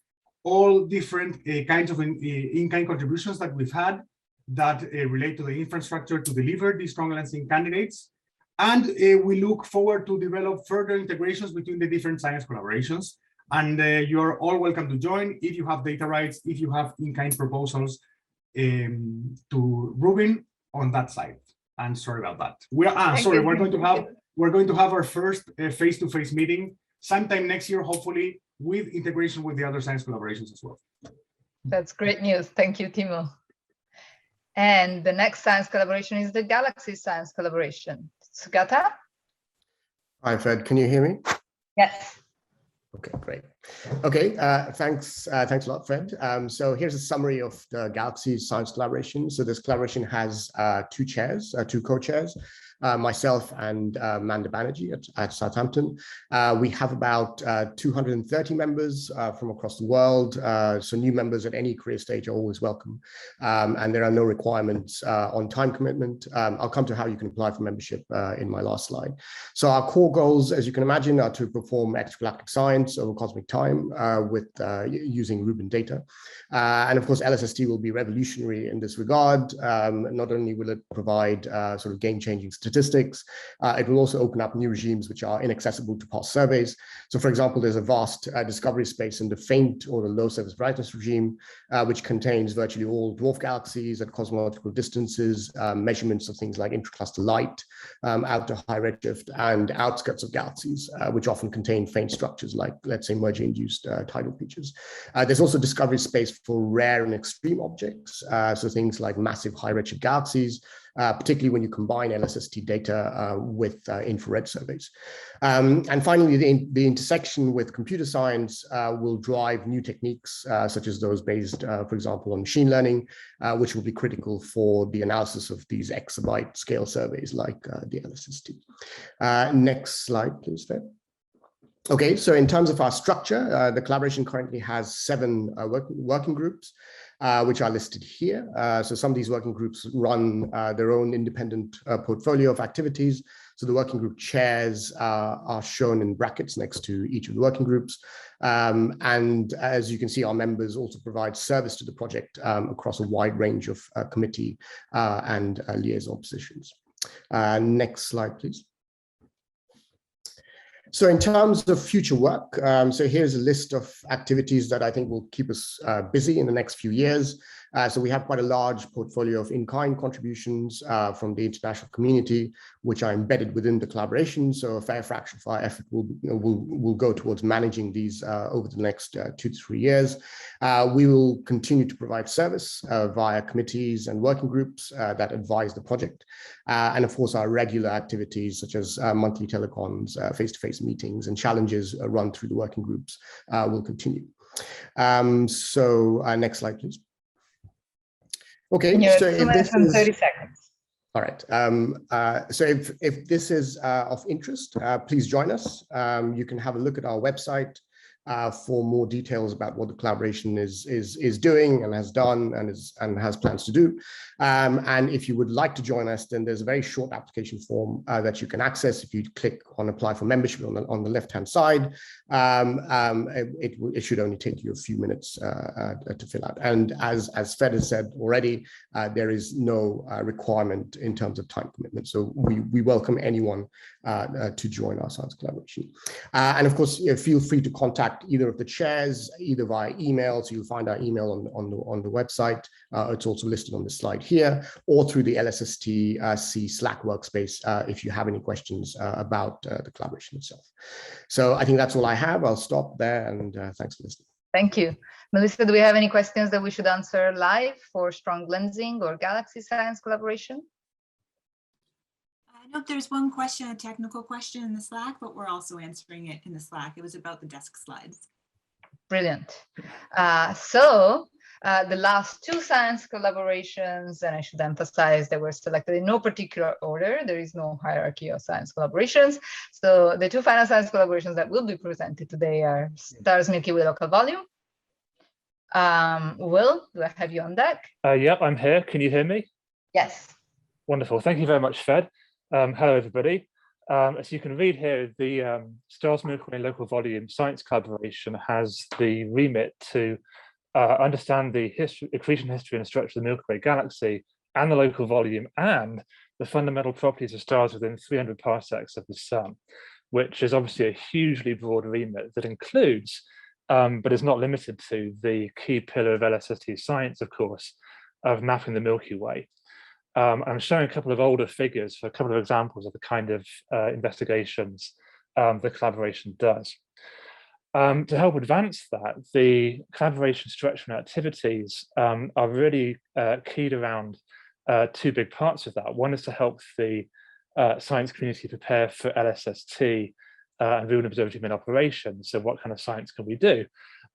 all different kinds of in-kind contributions that we've had that relate to the infrastructure to deliver these strong lensing candidates. And we look forward to develop further integrations between the different science collaborations. And you're all welcome to join if you have data rights, if you have in-kind proposals to Rubin on that side. And sorry about that. We're going to have our first face-to-face meeting sometime next year, hopefully, with integration with the other science collaborations as well. That's great news. Thank you, Timo. And the next science collaboration is the Galaxy Science Collaboration. Sugata? Hi, Fred. Can you hear me? Yes. Okay, great. Okay, thanks a lot, Fred. So here's a summary of the Galaxy Science Collaboration. So this collaboration has two co-chairs, myself and Manda Banerjee at Southampton. We have about 230 members from across the world. So new members at any career stage are always welcome. And there are no requirements on time commitment. I'll come to how you can apply for membership in my last slide. So our core goals, as you can imagine, are to perform extragalactic science over cosmic time with using Rubin data. And of course, LSST will be revolutionary in this regard. Not only will it provide sort of game-changing statistics, it will also open up new regimes which are inaccessible to past surveys. So for example, there's a vast discovery space in the faint or the low surface brightness regime, which contains virtually all dwarf galaxies at cosmological distances, measurements of things like intracluster light, out to high redshift, and outskirts of galaxies, which often contain faint structures like, let's say, merger-induced tidal features. There's also discovery space for rare and extreme objects, so things like massive high redshift galaxies, particularly when you combine LSST data with infrared surveys. And finally, the intersection with computer science will drive new techniques, such as those based, for example, on machine learning, which will be critical for the analysis of these exabyte scale surveys like the LSST. Next slide, please, Fred. Okay, so in terms of our structure, the collaboration currently has 7 working groups, which are listed here. So some of these working groups run their own independent portfolio of activities. So the working group chairs are shown in brackets next to each of the working groups. And as you can see, our members also provide service to the project across a wide range of committee and liaison positions. Next slide, please. So in terms of future work, so here's a list of activities that I think will keep us busy in the next few years. So we have quite a large portfolio of in-kind contributions from the international community, which are embedded within the collaboration. So a fair fraction of our effort will go towards managing these over the next 2 to 3 years. We will continue to provide service via committees and working groups that advise the project. And of course, our regular activities such as monthly telecons, face-to-face meetings and challenges run through the working groups will continue. Next slide, please. Okay, so if this is 30 seconds. All right. So if this is of interest, please join us. You can have a look at our website for more details about what the collaboration is doing and has done and has plans to do. And if you would like to join us, then there's a very short application form that you can access. If you click on apply for membership on the left-hand side, it should only take you a few minutes to fill out. And as Fed has said already, there is no requirement in terms of time commitment. So we welcome anyone to join our science collaboration. And of course, feel free to contact either of the chairs, either via email. So you'll find our email on the website. It's also listed on the slide here, or through the LSSTC Slack workspace if you have any questions about the collaboration itself. So I think that's all I have. I'll stop there, and thanks for listening. Thank you. Melissa, do we have any questions that we should answer live for Strong Lensing or Galaxy Science Collaboration? I know there's one question, a technical question in the Slack, but we're also answering it in the Slack. It was about the desk slides. Brilliant. The last 2 science collaborations, and I should emphasize they were selected in no particular order. There is no hierarchy of science collaborations. So the 2 final science collaborations that will be presented today are STARS Milky Way local volume. Will, do I have you on deck? Yep, I'm here. Can you hear me? Yes. Wonderful. Thank you very much, Fed. Hello, everybody. As you can read here, the STARS Milky Way local volume science collaboration has the remit to understand the accretion history and structure of the Milky Way galaxy and the local volume and the fundamental properties of stars within 300 parsecs of the sun, which is obviously a hugely broad remit that includes, but is not limited to, the key pillar of LSST science, of course, of mapping the Milky Way. I'm showing a couple of older figures for a couple of examples of the kind of investigations the collaboration does. To help advance that, the collaboration structure and activities are really keyed around 2 big parts of that. One is to help the science community prepare for LSST and Rubin Observatory in operation. So what kind of science can we do?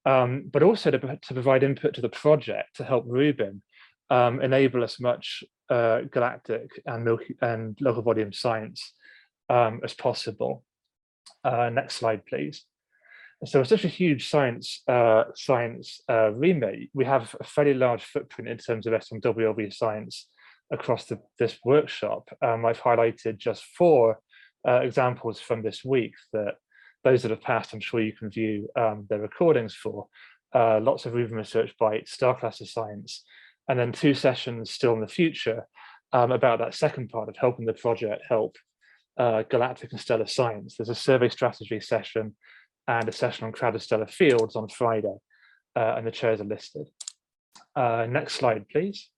But also to provide input to the project to help Rubin enable as much galactic and local volume science as possible. Next slide, please. So it's such a huge science remit. We have a fairly large footprint in terms of SMWLB science across this workshop. I've highlighted just 4 examples from this week that those that have passed, I'm sure you can view their recordings for. Lots of Rubin research bites, star cluster science, and then 2 sessions still in the future about that second part of helping the project help galactic and stellar science. There's a survey strategy session and a session on crowded stellar fields on Friday, and the chairs are listed. Next slide, please.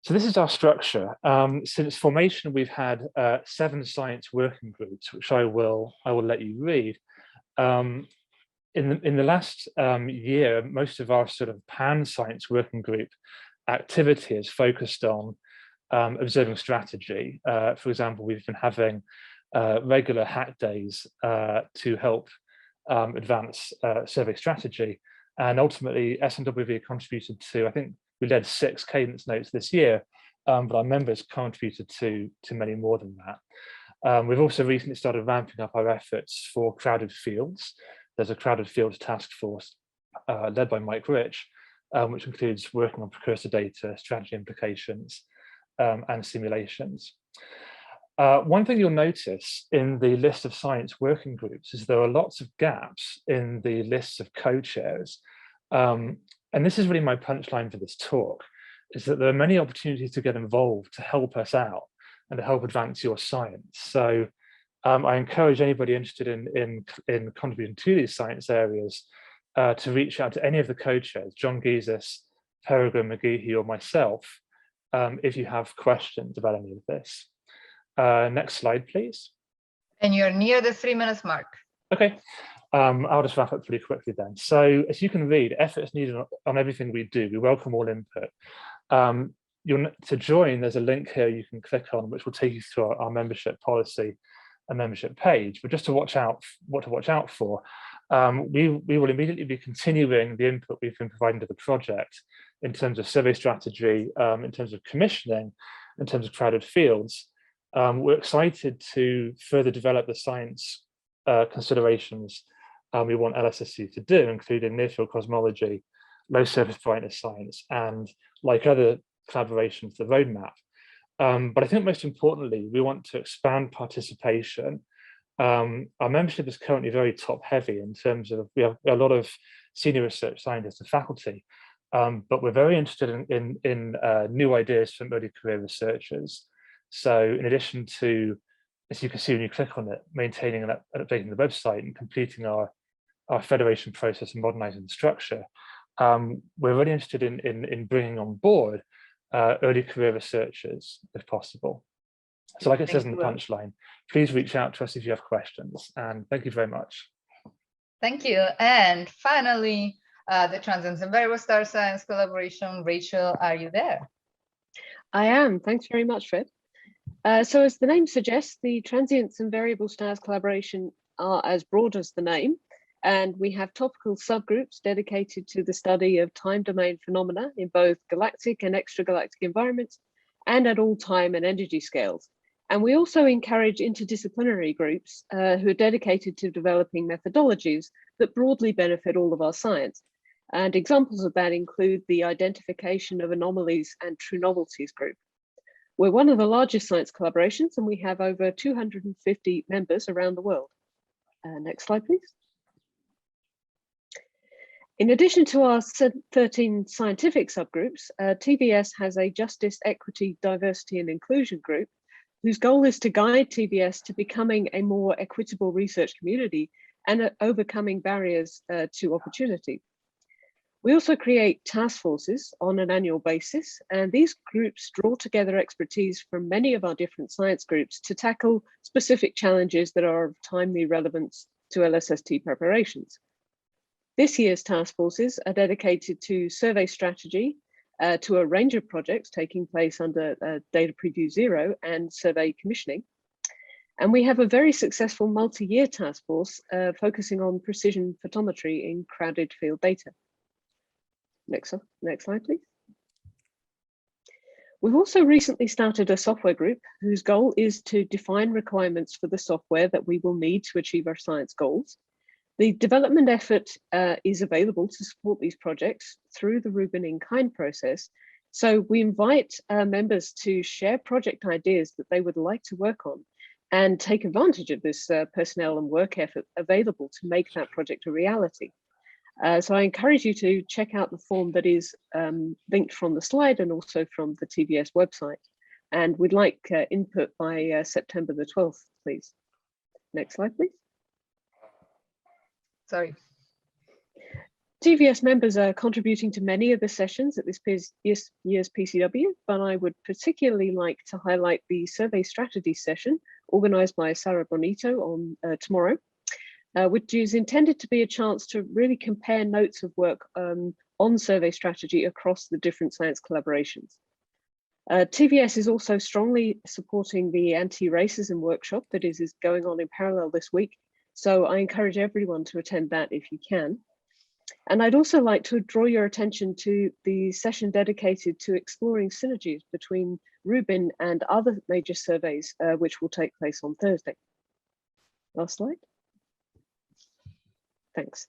So this is our structure. Since formation, we've had 7 science working groups, which I will let you read. In the last year, most of our sort of pan science working group activity is focused on observing strategy. For example, we've been having regular hack days to help advance survey strategy, and ultimately SMWV contributed to, I think we led 6 cadence notes this year, but our members contributed to many more than that. We've also recently started ramping up our efforts for crowded fields. There's a crowded fields task force led by Mike Rich, which includes working on precursor data, strategy implications, and simulations. One thing you'll notice in the list of science working groups is there are lots of gaps in the lists of co-chairs. And this is really my punchline for this talk, is that there are many opportunities to get involved to help us out and to help advance your science. So I encourage anybody interested in contributing to these science areas to reach out to any of the co-chairs, John Giesis, Peregrine McGeehee, or myself, if you have questions about any of this. Next slide, please. And you're near the 3 minutes mark. Okay, I'll just wrap up pretty quickly then. So as you can read, effort is needed on everything we do. We welcome all input. To join, there's a link here you can click on, which will take you through our membership policy and membership page. But just to watch out, what to watch out for, we will immediately be continuing the input we've been providing to the project in terms of survey strategy, in terms of commissioning, in terms of crowded fields. We're excited to further develop the science considerations we want LSSC to do, including near-field cosmology, low surface brightness science, and like other collaborations, the roadmap. But I think most importantly, we want to expand participation. Our membership is currently very top heavy in terms of, we have a lot of senior research scientists and faculty, but we're very interested in new ideas from early career researchers. So in addition to, as you can see when you click on it, maintaining and updating the website and completing our federation process and modernizing the structure, we're really interested in bringing on board early career researchers if possible. So like it says in the punchline, please reach out to us if you have questions, and thank you very much. Thank you. And finally, the Transients and Variable Star Science Collaboration. Rachel, are you there? I am. Thanks very much, Fred. So as the name suggests, the Transients and Variable Stars Collaboration are as broad as the name, and we have topical subgroups dedicated to the study of time domain phenomena in both galactic and extragalactic environments and at all time and energy scales. And we also encourage interdisciplinary groups who are dedicated to developing methodologies that broadly benefit all of our science. And examples of that include the Identification of Anomalies and True Novelties group. We're one of the largest science collaborations, and we have over 250 members around the world. Next slide, please. In addition to our 13 scientific subgroups, TVS has a Justice, Equity, Diversity and Inclusion group, whose goal is to guide TVS to becoming a more equitable research community and overcoming barriers to opportunity. We also create task forces on an annual basis, and these groups draw together expertise from many of our different science groups to tackle specific challenges that are of timely relevance to LSST preparations. This year's task forces are dedicated to survey strategy, to a range of projects taking place under Data Preview 0 and survey commissioning. And we have a very successful multi-year task force focusing on precision photometry in crowded field data. Next slide, please. We've also recently started a software group whose goal is to define requirements for the software that we will need to achieve our science goals. The development effort is available to support these projects through the Rubin in-kind process. So we invite members to share project ideas that they would like to work on and take advantage of this personnel and work effort available to make that project a reality. So I encourage you to check out the form that is linked from the slide and also from the TVS website. And we'd like input by September the 12th, please. Next slide, please. Sorry. TVS members are contributing to many of the sessions at this year's PCW, but I would particularly like to highlight the survey strategy session organized by Sarah Bonito on tomorrow. Which is intended to be a chance to really compare notes of work on survey strategy across the different science collaborations. TVS is also strongly supporting the anti-racism workshop that is going on in parallel this week. So I encourage everyone to attend that if you can. And I'd also like to draw your attention to the session dedicated to exploring synergies between Rubin and other major surveys, which will take place on Thursday. Last slide. Thanks.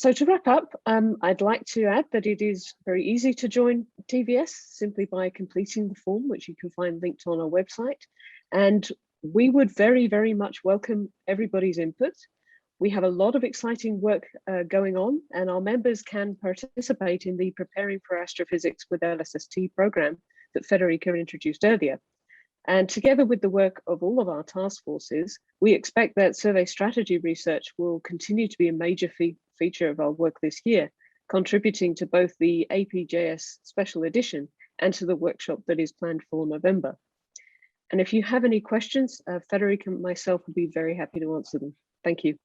So to wrap up, I'd like to add that it is very easy to join TVS simply by completing the form, which you can find linked on our website. And we would very, very much welcome everybody's input. We have a lot of exciting work going on, and our members can participate in the Preparing for Astrophysics with LSST program that Federica introduced earlier. And together with the work of all of our task forces, we expect that survey strategy research will continue to be a major feature of our work this year, contributing to both the APJS special edition and to the workshop that is planned for November. And if you have any questions, Federica and myself will be very happy to answer them. Thank you.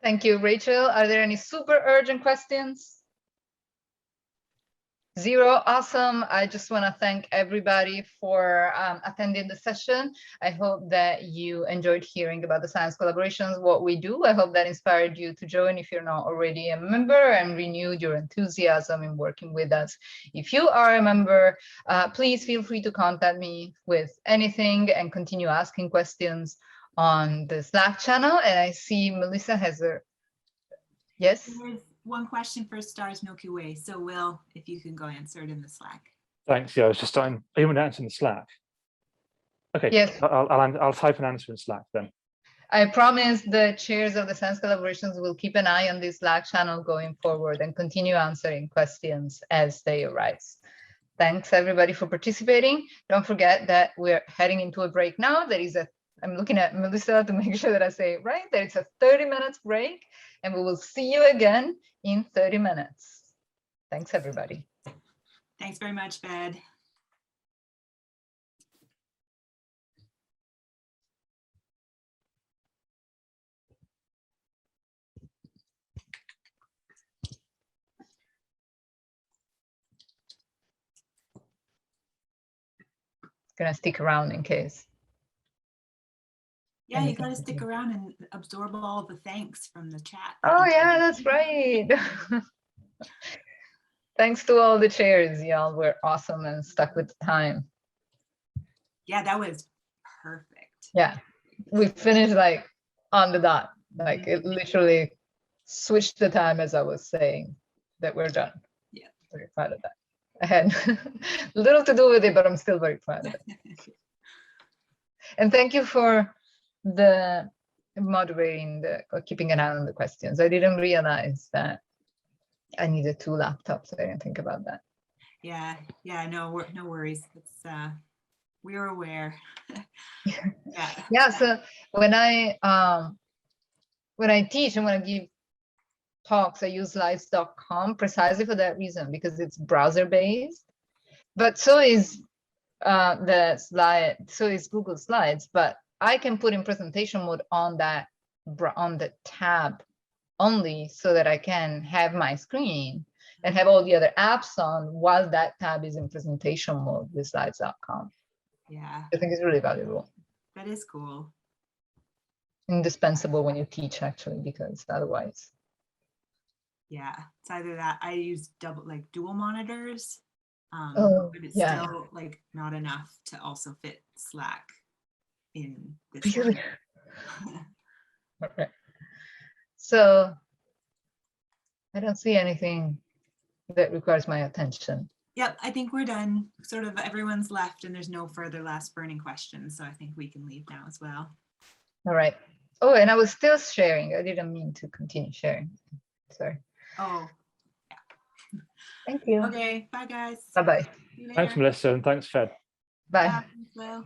Thank you, Rachel. Are there any super urgent questions? Zero. Awesome. I just want to thank everybody for attending the session. I hope that you enjoyed hearing about the science collaborations, what we do. I hope that inspired you to join if you're not already a member, and renewed your enthusiasm in working with us. If you are a member, please feel free to contact me with anything and continue asking questions on the Slack channel. And I see Melissa has a, yes? There's one question for Stars Milky Way. So Will, if you can go answer it in the Slack. Thanks. Yeah, I was just starting. Are you going to answer in the Slack? Okay. Yes. I'll type an answer in Slack then. I promise the chairs of the science collaborations will keep an eye on this Slack channel going forward and continue answering questions as they arise. Thanks everybody for participating. Don't forget that we're heading into a break now. There is a, I'm looking at Melissa to make sure that I say it right. There's a 30 minutes break, and we will see you again in 30 minutes. Thanks, everybody. Thanks very much, Fed. Gonna stick around in case. Yeah, you got to stick around and absorb all the thanks from the chat. Oh yeah, that's right. Thanks to all the chairs, y'all were awesome and stuck with the time. Yeah, that was perfect. Yeah, we finished like on the dot. Like it literally switched the time as I was saying that we're done. Yeah, very proud of that. I had little to do with it, but I'm still very proud of it. And thank you for the moderating, or keeping an eye on the questions. I didn't realize that I needed 2 laptops. I didn't think about that. Yeah, no worries. It's we were aware. Yeah. So when I teach and when I give talks, I use slides.com precisely for that reason, because it's browser based. But so is the slide. So is Google Slides. But I can put in presentation mode on that, on the tab only, so that I can have my screen and have all the other apps on while that tab is in presentation mode with slides.com. Yeah, I think it's really valuable. That is cool. Indispensable when you teach, actually, because otherwise. Yeah, it's either that I use dual monitors, but it's still like not enough to also fit Slack in this. Really? Okay. So I don't see anything that requires my attention. Yep, I think we're done. Sort of everyone's left and there's no further last burning questions. So I think we can leave now as well. All right. Oh, and I was still sharing. I didn't mean to continue sharing. Sorry. Oh, yeah. Thank you. Okay, bye guys. Bye-bye. Thanks, Melissa, and thanks, Fed. Bye. Yeah, well.